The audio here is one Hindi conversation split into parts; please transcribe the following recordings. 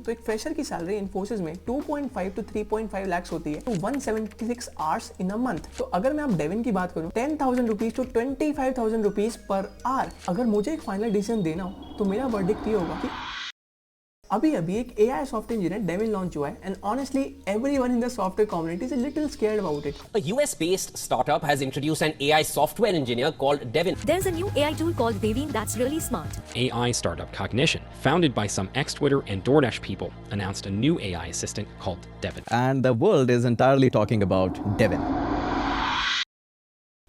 तो एक फ्रेशर की सैलरी इन्फोसिस में 2.5 to 3.5 lakhs होती है, तो 176 hours in a month। तो अगर मैं अब डेविन की बात करूं, 10,000 rupees to 25,000 rupees per hour. अगर मुझे एक फाइनल डिसीजन देना हो तो मेरा वर्डिक्ट ये होगा कि अभी एक AI software engineer Devin launch हुआ है, and honestly everyone in the software community is a little scared about it. A US-based startup has introduced an AI software engineer called Devin. There's a new AI tool called Devin that's really smart. AI startup Cognition, founded by some ex-Twitter and DoorDash people, announced a new AI assistant called Devin. And the world is entirely talking about Devin.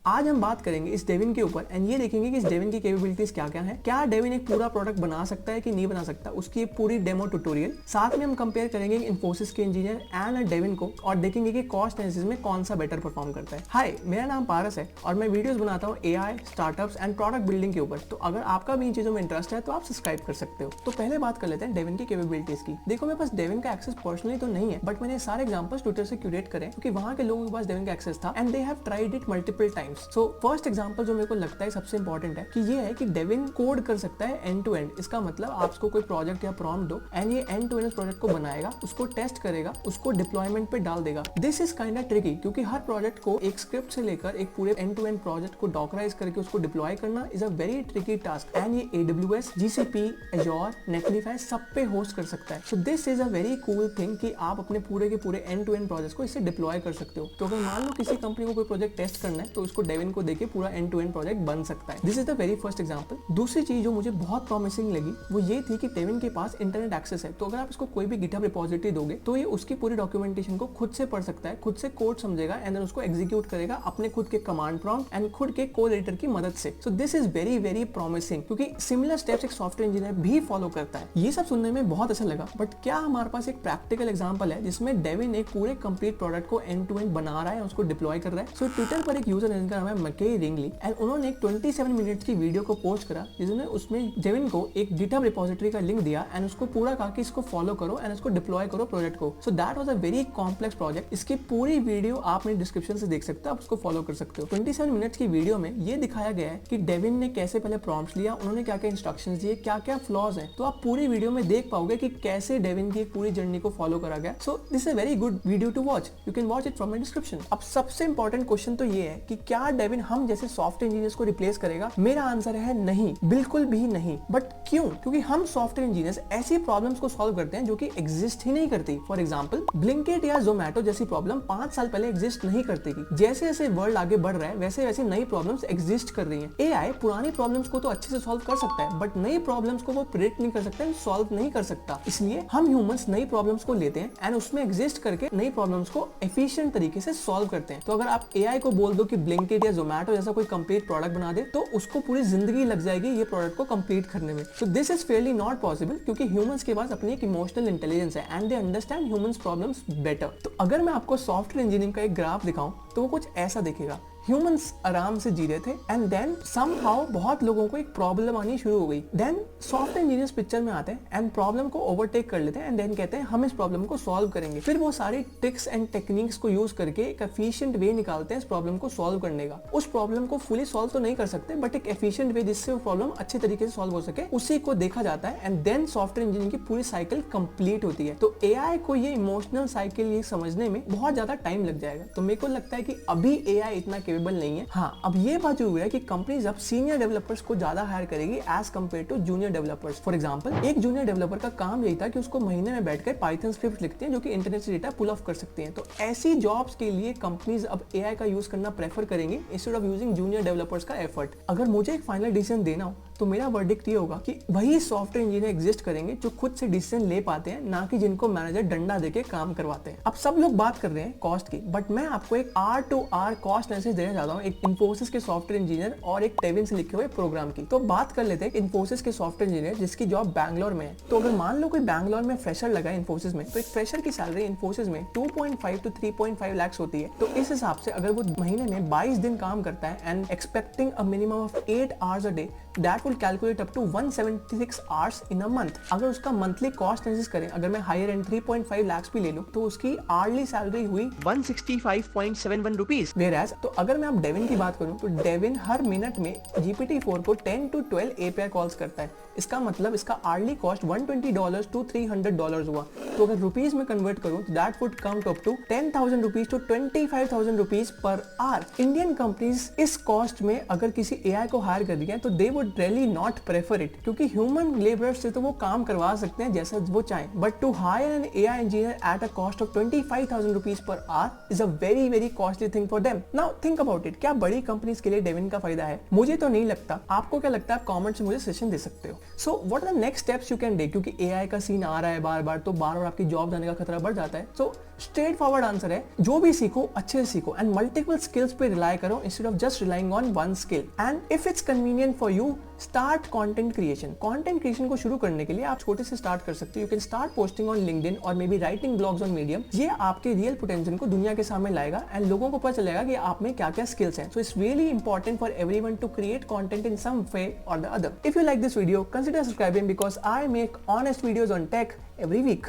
आज हम बात करेंगे इस डेविन के ऊपर एंड ये देखेंगे कि इस डेविन की कैपेबिलिटीज क्या क्या हैं, क्या डेविन एक पूरा प्रोडक्ट बना सकता है कि नहीं बना सकता, उसकी एक पूरी डेमो ट्यूटोरियल। साथ में हम कंपेयर करेंगे इन्फोसिस के इंजीनियर एंड डेविन को और देखेंगे कि कॉस्ट एनालिसिस में कौन सा बेटर परफॉर्म करता है। हाय, मेरा नाम पारस है और मैं वीडियोस बनाता हूँ AI, startups and product building के ऊपर। तो अगर आपका भी इन चीजों में इंटरेस्ट है तो आप सब्सक्राइब कर सकते हो। तो पहले बात कर लेते हैं डेविन की कैपेबिलिटीज की। देखो, मेरे पास डेविन का एक्सेस पर्सनली तो नहीं है, बट मैंने सारे एग्जांपल्स ट्विटर से क्यूरेट करे क्योंकि वहां के लोगों के पास डेविन का एक्सेस था and they have tried it multiple times. So first example जो मेरे को लगता है सबसे इंपॉर्टेंट है कि ये है कि डेविन कोड कर सकता है एंड टू एंड। इसका मतलब आप उसको कोई प्रोजेक्ट या प्रॉम्प्ट दो एंड ये एंड टू एंड प्रोजेक्ट को बनाएगा, उसको टेस्ट करेगा, उसको डिप्लॉयमेंट पे डाल देगा। This is kind of tricky क्योंकि हर प्रोजेक्ट को एक स्क्रिप्ट से लेकर एक पूरे एंड टू एंड प्रोजेक्ट को डॉकराइज करके उसको डिप्लॉय करना is a very tricky task and ये AWS, GCP, Azure, Netlify सब पे होस्ट कर सकता है। सो this is a very cool thing कि आप अपने पूरे के पूरे एंड टू एंड प्रोजेक्ट को इससे डिप्लॉय कर सकते हो। तो अगर मान लो किसी कंपनी को कोई प्रोजेक्ट टेस्ट करना है तो उसको डेविन को देके पूरा एंड टू एंड प्रोजेक्ट बन सकता है। This is the very first example. दूसरी चीज जो मुझे बहुत प्रॉमिसिंग लगी वो ये थी कि डेविन के पास इंटरनेट एक्सेस है। तो अगर आप इसको कोई भी गिटहब रिपोजिटरी दोगे तो ये उसकी पूरी डॉक्यूमेंटेशन को खुद से पढ़ सकता है, खुद से कोड समझेगा एंड देन उसको एग्जीक्यूट करेगा अपने खुद के कमांड प्रॉम्प्ट एंड खुद के कोड एडिटर की मदद से। सो this is very very promising क्योंकि सिमिलर स्टेप्स एक सॉफ्टवेयर इंजीनियर भी फॉलो करता है। ये सब सुनने में बहुत अच्छा लगा, बट क्या हमारे पास एक प्रैक्टिकल एग्जांपल है जिसमें डेविन एक पूरे कंप्लीट प्रोडक्ट को एंड टू एंड बना रहा है, उसको डिप्लॉय कर रहा है? सो ट्विटर पर एक यूजर है जिनका नाम है मके रिंगली एंड उन्होंने एक 27 मिनट्स की वीडियो को पोस्ट करा जिसमें उसमें डेविन को एक गिटहब रिपोजिटरी का लिंक दिया एंड उसको पूरा कहा कि इसको फॉलो करो एंड इसको डिप्लॉय करो प्रोजेक्ट को। So that was a very complex project. इसकी पूरी वीडियो आप मेरे डिस्क्रिप्शन से देख सकते हो, आप उसको फॉलो कर सकते हो। 27 मिनट्स की वीडियो में ये दिखाया गया है कि डेविन ने कैसे पहले प्रॉम्प्ट्स लिया, उन्होंने क्या क्या इंस्ट्रक्शंस दिए, क्या क्या फ्लॉज हैं। तो आप पूरी वीडियो में देख पाओगे कि कैसे डेविन की पूरी जर्नी को फॉलो करा गया। So this is a very good video to watch, you can watch it from my description. अब सबसे इंपॉर्टेंट क्वेश्चन तो ये है कि क्या डेविन हम जैसे सॉफ्टवेयर इंजीनियर्स को रिप्लेस करेगा? मेरा आंसर है नहीं, बिल्कुल भी नहीं। बट क्यों? क्योंकि हम सॉफ्टवेयर इंजीनियर्स ऐसी प्रॉब्लम्स को सॉल्व करते हैं जो कि एग्जिस्ट ही नहीं करती। फॉर एग्जांपल, ब्लिंकिट या जोमेटो जैसी प्रॉब्लम 5 साल पहले एग्जिस्ट नहीं करती थी। जैसे जैसे वर्ल्ड आगे बढ़ रहा है वैसे वैसे नई प्रॉब्लम्स एग्जिस्ट कर रही हैं। AI पुरानी प्रॉब्लम्स को तो अच्छे से सॉल्व कर सकता है बट नई प्रॉब्लम्स को वो प्रेडिक्ट नहीं कर सकता, सॉल्व नहीं कर सकता। इसलिए हम ह्यूमंस नई प्रॉब्लम्स को लेते हैं एंड उसमें एग्जिस्ट करके नई प्रॉब्लम्स को एफिशिएंट तरीके से सॉल्व करते हैं। तो अगर आप AI को बोल दो कि ब्लिंकिट या जोमेटो जैसा कोई कंप्लीट प्रोडक्ट बना दे तो उसको पूरी जिंदगी लग जाएगी ये प्रोडक्ट को कंप्लीट करने में। सो this is fairly not possible क्योंकि ह्यूमंस के पास अपनी एक इमोशनल इंटेलिजेंस है and they understand humans problems better. तो अगर मैं आपको सॉफ्टवेयर इंजीनियरिंग का एक ग्राफ दिखाऊं तो वो कुछ ऐसा दिखेगा। ह्यूमंस आराम से जी रहे थे एंड देन समहाउ बहुत लोगों को एक प्रॉब्लम आनी शुरू हो गई। देन सॉफ्टवेयर इंजीनियर्स पिक्चर में आते हैं एंड प्रॉब्लम को ओवरटेक कर लेते हैं एंड देन कहते हैं हम इस प्रॉब्लम को सॉल्व करेंगे। फिर वो सारी ट्रिक्स एंड टेक्निक्स को यूज करके एक एफिशिएंट वे निकालते हैं इस प्रॉब्लम को सॉल्व करने का। उस प्रॉब्लम को फुली सॉल्व तो नहीं कर सकते बट एक एफिशिएंट वे जिससे वो प्रॉब्लम अच्छे तरीके से सॉल्व हो सके उसी को देखा जाता है एंड देन सॉफ्टवेयर इंजीनियरिंग की पूरी साइकिल कंप्लीट होती है। तो AI को ये इमोशनल साइकिल ये समझने में बहुत ज्यादा टाइम लग जाएगा। तो मेरे को लगता है कि अभी AI इतना केपेबल नहीं है। हाँ, अब ये बात जरूर है कि कंपनीज अब सीनियर डेवलपर्स को ज्यादा हायर करेगी as compare to junior developers. For example, एक जूनियर डेवलपर का काम यही था कि उसको महीने में बैठकर पाइथन स्क्रिप्ट लिखते हैं जो कि इंटरनेट से डेटा पुल ऑफ कर सकते हैं। तो ऐसी जॉब्स के लिए कंपनीज अब AI का यूज करना प्रेफर करेंगे instead of using junior developers का एफर्ट। अगर मुझे एक फाइनल डिसीजन देना हो तो मेरा वर्डिक्ट ये होगा कि वही सॉफ्टवेयर इंजीनियर एग्जिस्ट करेंगे जो खुद से डिसीजन ले पाते हैं, ना कि जिनको मैनेजर डंडा देके काम करवाते हैं। अब सब लोग बात कर रहे हैं कॉस्ट की, बट मैं आपको एक R2R कॉस्ट एनालिसिस देना चाहता हूँ, एक इन्फोसिस के सॉफ्टवेयर इंजीनियर और एक डेविन से लिखे हुए प्रोग्राम की। तो बात कर लेते हैं इन्फोसिस के सॉफ्टवेयर इंजीनियर जिसकी जॉब बैंगलोर में है। तो अगर मान लो कोई बैंगलोर में फ्रेशर लगा इन्फोसिस में, तो एक फ्रेशर की सैलरी इन्फोसिस में 2.5 to 3.5 lakhs होती है। तो इस हिसाब से अगर वो महीने में 22 दिन काम करता है and expecting a minimum of 8 hours a day, that will calculate up to 176 hours in a month. अगर उसका मंथली कॉस्ट एनालिसिस करें, अगर मैं हायर एंड 3.5 लाख भी ले लूं तो उसकी आर्ली सैलरी हुई 165.71 रुपीज। Whereas, तो अगर मैं अब डेविन की बात करूं तो डेविन हर मिनट में GPT-4 को 10 to 12 API कॉल्स करता है। इसका मतलब इसका आर्ली कॉस्ट $120 to $300 हुआ। तो अगर रुपीज में कन्वर्ट करूं तो that would come to up to 10,000 rupees to 25,000 rupees per hour. Indian companies इस कॉस्ट में अगर किसी AI को हायर कर दिया तो they would really not prefer it, क्योंकि ह्यूमन लेबर से तो वो काम करवा सकते हैं जैसा वो चाहें, but to hire an AI engineer at a cost of 25,000 rupees per hour is a very very costly thing for them. Now think about it, क्या बड़ी कंपनीज के लिए डेविन का फायदा है? मुझे तो नहीं लगता। आपको क्या लगता है? आप कमेंट्स में मुझे सजेशन दे सकते हो। So what are the next steps you can take, क्योंकि AI का सीन आ रहा है बार बार, तो बार बार आपकी जॉब जाने का खतरा बढ़ जाता है। सो स्ट्रेट फॉरवर्ड आंसर है, जो भी सीखो अच्छे से सीखो एंड मल्टीपल स्किल्स पे रिलाई करो instead of just relying on one skill. And if it's convenient for you, start content creation. Content creation को शुरू करने के लिए आप छोटे से स्टार्ट कर सकते हो। You can start posting on LinkedIn और may be writing blogs on Medium. ये आपके रियल पोटेंशियल को दुनिया के सामने लाएगा एंड लोगों को पता चलेगा कि आप में क्या क्या स्किल्स हैं। So it's really important for everyone to create content in some way और the other. If you like this video, consider subscribing because I make honest videos on tech every week.